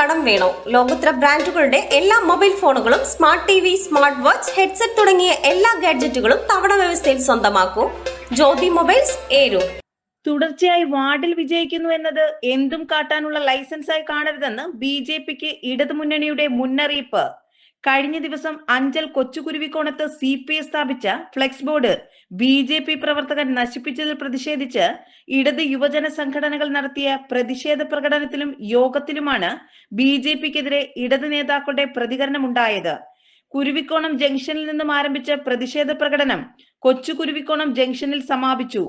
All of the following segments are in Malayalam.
കടം വേണോ? ലോകോത്തര ബ്രാൻഡുകളുടെ എല്ലാ മൊബൈൽ ഫോണുകളും smart T V, smart watch, headset തുടങ്ങിയ എല്ലാ ഗാഡ്ജറ്റുകളും തവണ വ്യവസ്ഥയിൽ സ്വന്തമാക്കൂ. ജ്യോതി മൊബൈൽസ്, ഏരൂർ. തുടർച്ചയായി വാർഡിൽ വിജയിക്കുന്നു എന്നത് എന്തും കാട്ടാനുള്ള ലൈസൻസായി കാണരുതെന്ന് BJPക്ക് ഇടതുമുന്നണിയുടെ മുന്നറിയിപ്പ്. കഴിഞ്ഞ ദിവസം അഞ്ചൽ കൊച്ചുകുരുവിക്കോണത്ത് CPI സ്ഥാപിച്ച ഫ്ലെക്സ് ബോർഡ് BJP പ്രവർത്തകർ നശിപ്പിച്ചതിൽ പ്രതിഷേധിച്ച് ഇടത് യുവജന സംഘടനകൾ നടത്തിയ പ്രതിഷേധ പ്രകടനത്തിലും യോഗത്തിലുമാണ് BJPക്കെതിരെ ഇടത് നേതാക്കളുടെ പ്രതികരണമുണ്ടായത്. കുരുവിക്കോണം ജംഗ്ഷനിൽ നിന്നും ആരംഭിച്ച പ്രതിഷേധ പ്രകടനം കൊച്ചുകുരുവിക്കോണം ജംഗ്ഷനിൽ സമാപിച്ചു.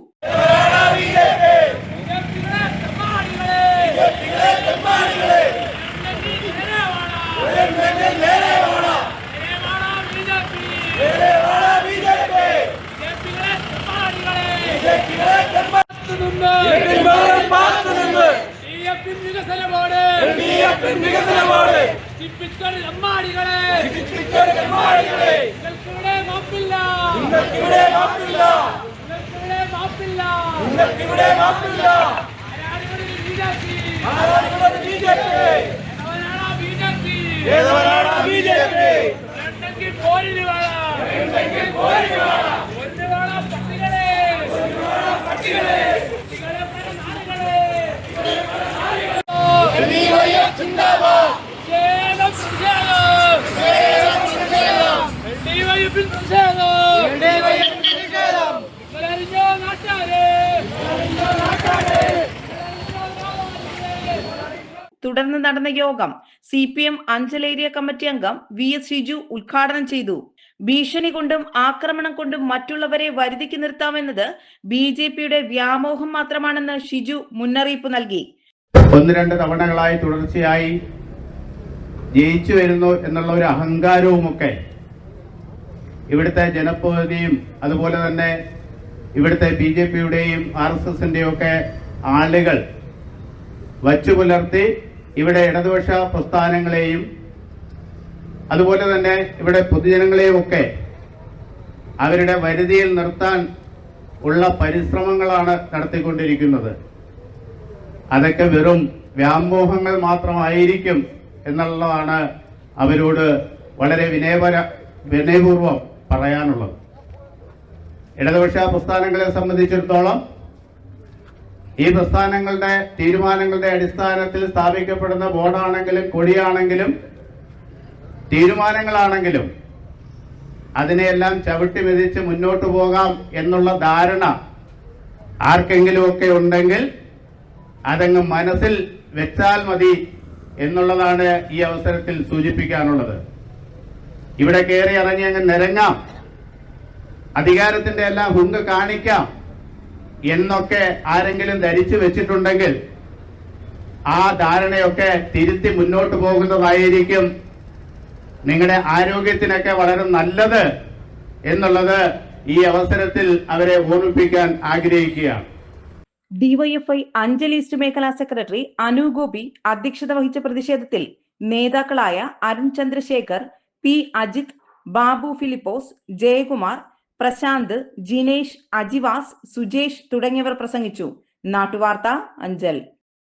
തുടർന്ന് നടന്ന യോഗം CPM അഞ്ചൽ ഏരിയ കമ്മിറ്റി അംഗം VS ഷിജു ഉദ്ഘാടനം ചെയ്തു. ഭീഷണി കൊണ്ടും ആക്രമണം കൊണ്ടും മറ്റുള്ളവരെ വരുതിക്ക് നിർത്താമെന്നത് BJPയുടെ വ്യാമോഹം മാത്രമാണെന്ന് ഷിജു മുന്നറിയിപ്പ് നൽകി. ഒന്ന് രണ്ട് തവണകളായി തുടർച്ചയായി ജയിച്ചു വരുന്നു എന്നുള്ള ഒരു അഹങ്കാരവുമൊക്കെ ഇവിടുത്തെ ജനപ്രതിനിധിയും അതുപോലെ തന്നെ ഇവിടുത്തെ BJPയുടെയും RSSന്റെയും ഒക്കെ ആളുകൾ വച്ചു പുലർത്തി ഇവിടെ ഇടതുപക്ഷ പ്രസ്ഥാനങ്ങളെയും അതുപോലെ തന്നെ ഇവിടെ പൊതുജനങ്ങളെയും ഒക്കെ അവരുടെ വരുതിയിൽ നിർത്താൻ ഉള്ള പരിശ്രമങ്ങളാണ് നടത്തിക്കൊണ്ടിരിക്കുന്നത്. അതൊക്കെ വെറും വ്യാമോഹങ്ങൾ മാത്രമായിരിക്കും എന്നുള്ളതാണ് അവരോട് വളരെ വിനയപൂർവ്വം പറയാനുള്ളത്. ഇടതുപക്ഷ പ്രസ്ഥാനങ്ങളെ സംബന്ധിച്ചിടത്തോളം ഈ പ്രസ്ഥാനങ്ങളുടെ തീരുമാനങ്ങളുടെ അടിസ്ഥാനത്തിൽ സ്ഥാപിക്കപ്പെടുന്ന ബോർഡാണെങ്കിലും കൊടിയാണെങ്കിലും തീരുമാനങ്ങളാണെങ്കിലും അതിനെയെല്ലാം ചവിട്ടി മെതിച്ച് മുന്നോട്ട് പോകാം എന്നുള്ള ധാരണ ആർക്കെങ്കിലുമൊക്കെ ഉണ്ടെങ്കിൽ അതങ്ങ് മനസ്സിൽ വെച്ചാൽ മതി എന്നുള്ളതാണ് ഈ അവസരത്തിൽ സൂചിപ്പിക്കാനുള്ളത്. ഇവിടെ കയറി ഇറങ്ങി അങ്ങ് നിരങ്ങാം, അധികാരത്തിന്റെ എല്ലാം ഹുങ്ക് കാണിക്കാം എന്നൊക്കെ ആരെങ്കിലും ധരിച്ചു വെച്ചിട്ടുണ്ടെങ്കിൽ ആ ധാരണയൊക്കെ തിരുത്തി മുന്നോട്ട് പോകുന്നതായിരിക്കും നിങ്ങളുടെ ആരോഗ്യത്തിനൊക്കെ വളരെ നല്ലത് എന്നുള്ളത് ഈ അവസരത്തിൽ അവരെ ഓർമ്മിപ്പിക്കാൻ ആഗ്രഹിക്കുകയാണ്. DYFI അഞ്ചൽ ഈസ്റ്റ് മേഖലാ സെക്രട്ടറി അനു ഗോപി അധ്യക്ഷത വഹിച്ച പ്രതിഷേധത്തിൽ നേതാക്കളായ അരുൺ ചന്ദ്രശേഖർ, P അജിത്, ബാബു ഫിലിപ്പോസ്, ജയകുമാർ, പ്രശാന്ത്, ജിനേഷ്, അജിവാസ്, സുജേഷ് തുടങ്ങിയവർ പ്രസംഗിച്ചു. നാട്ടുവാർത്ത, അഞ്ചൽ.